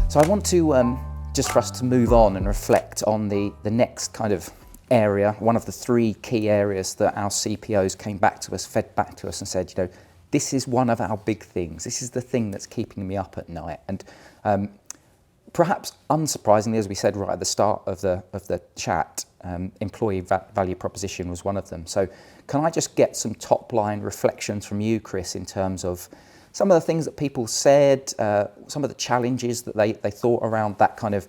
So I want to, just for us to move on and reflect on the next kind of area, one of the three key areas that our CPOs came back to us, fed back to us and said, this is one of our big things. This is the thing that's keeping me up at night. And perhaps unsurprisingly, as we said right at the start of the chat, employee value proposition was one of them. So can I just get some top line reflections from you, Chris, in terms of some of the things that people said, some of the challenges that they thought around that kind of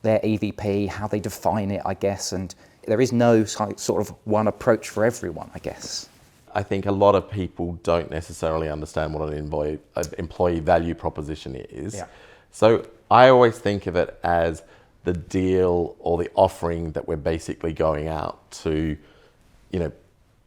their EVP, how they define it, I guess, and there is no sort of one approach for everyone, I guess. I think a lot of people don't necessarily understand what an employee value proposition is. Yeah. So I always think of it as the deal or the offering that we're basically going out to,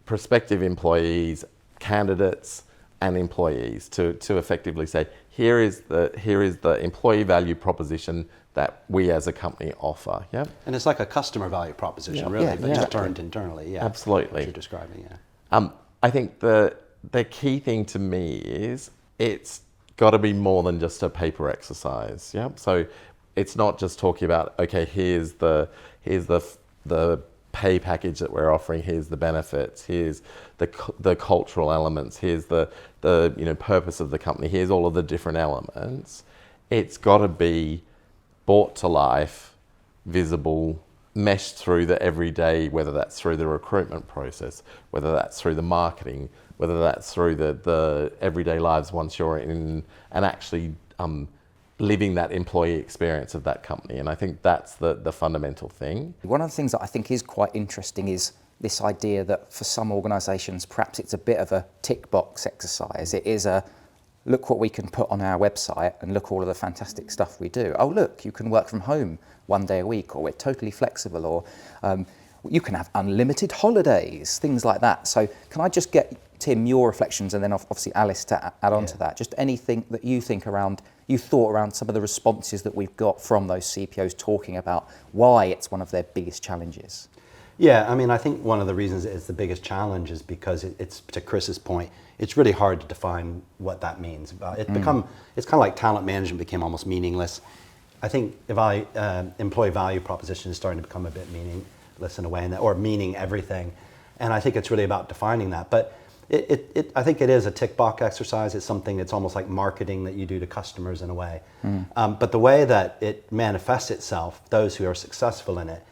prospective employees, candidates, and employees to effectively say, here is the employee value proposition that we as a company offer. Yeah. And it's like a customer value proposition, really, but just turned internally. Yeah. Absolutely. What you're describing. Yeah. I think the key thing to me is it's got to be more than just a paper exercise. Yeah. So it's not just talking about, okay, here's the pay package that we're offering, here's the benefits, here's the cultural elements, here's the purpose of the company, here's all of the different elements. It's got to be brought to life, visible, meshed through the everyday, whether that's through the recruitment process, whether that's through the marketing, whether that's through the everyday lives once you're in and actually living that employee experience of that company. And I think that's the fundamental thing. One of the things that I think is quite interesting is this idea that for some organisations, perhaps it's a bit of a tick box exercise. It is a look what we can put on our website and look all of the fantastic stuff we do. Oh, look, you can work from home one day a week, or we're totally flexible, or you can have unlimited holidays, things like that. So can I just get, Tim, your reflections, and then obviously Alice to add on to that, just anything that you thought around some of the responses that we've got from those CPOs talking about why it's one of their biggest challenges. Yeah, I mean, I think one of the reasons it's the biggest challenge is because it's to Chris's point, it's really hard to define what that means. It's kind of like talent management became almost meaningless. I think employee value proposition is starting to become a bit meaningless in a way, or meaning everything. And I think it's really about defining that. But I think it is a tick box exercise. It's something that's almost like marketing that you do to customers in a way. But the way that it manifests itself, those who are successful in it,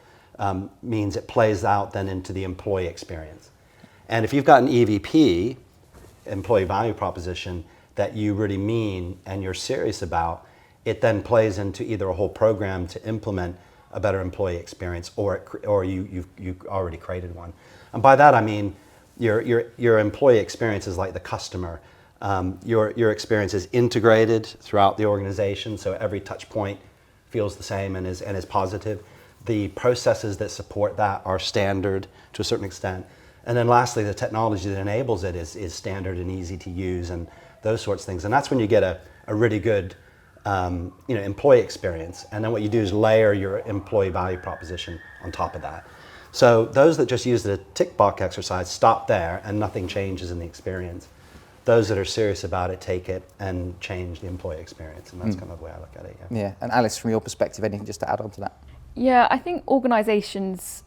means it plays out then into the employee experience. And if you've got an EVP, employee value proposition, that you really mean and you're serious about, it then plays into either a whole program to implement a better employee experience, or you've already created one. And by that I mean your employee experience is like the customer. Your experience is integrated throughout the organization, so every touch point feels the same and is positive. The processes that support that are standard to a certain extent. And then lastly, the technology that enables it is standard and easy to use, and those sorts of things. And that's when you get a really good employee experience. And then what you do is layer your employee value proposition on top of that. So those that just use the tick box exercise stop there and nothing changes in the experience. Those that are serious about it take it and change the employee experience, and that's kind of the way I look at it. Yeah, and Alice, from your perspective, anything just to add on to that? Yeah, I think organisations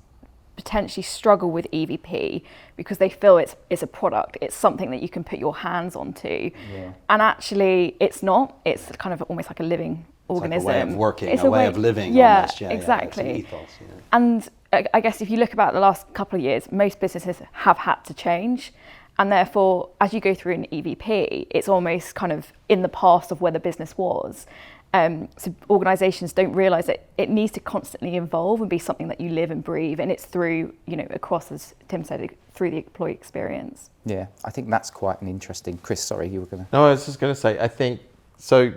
potentially struggle with EVP because they feel it's a product, it's something that you can put your hands onto. Yeah. And actually it's not, it's kind of almost like a living organism. Like a way of working, it's a way of living. Yeah, almost. Yeah, exactly. Yeah, it's an ethos, yeah. And I guess if you look about the last couple of years, most businesses have had to change. And therefore, as you go through an EVP, it's almost kind of in the past of where the business was. So organisations don't realise that it needs to constantly evolve and be something that you live and breathe, and it's through, across, as Tim said, through the employee experience. Yeah, I think that's quite an interesting. Chris, sorry, you were going to... No, I was just going to say, I think, so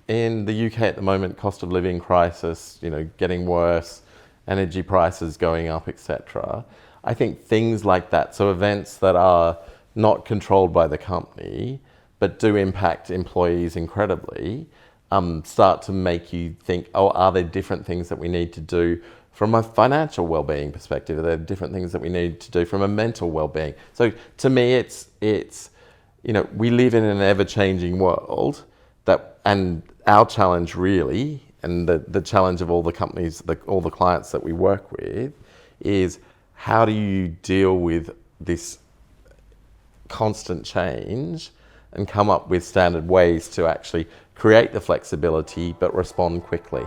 in the UK at the moment, cost of living crisis, getting worse, energy prices going up, etc. I think things like that, so events that are not controlled by the company, but do impact employees incredibly, start to make you think, are there different things that we need to do from a financial well-being perspective? Are there different things that we need to do from a mental well-being? So to me, it's we live in an ever-changing world and our challenge really, and the challenge of all the companies, all the clients that we work with, is how do you deal with this constant change and come up with standard ways to actually create the flexibility but respond quickly.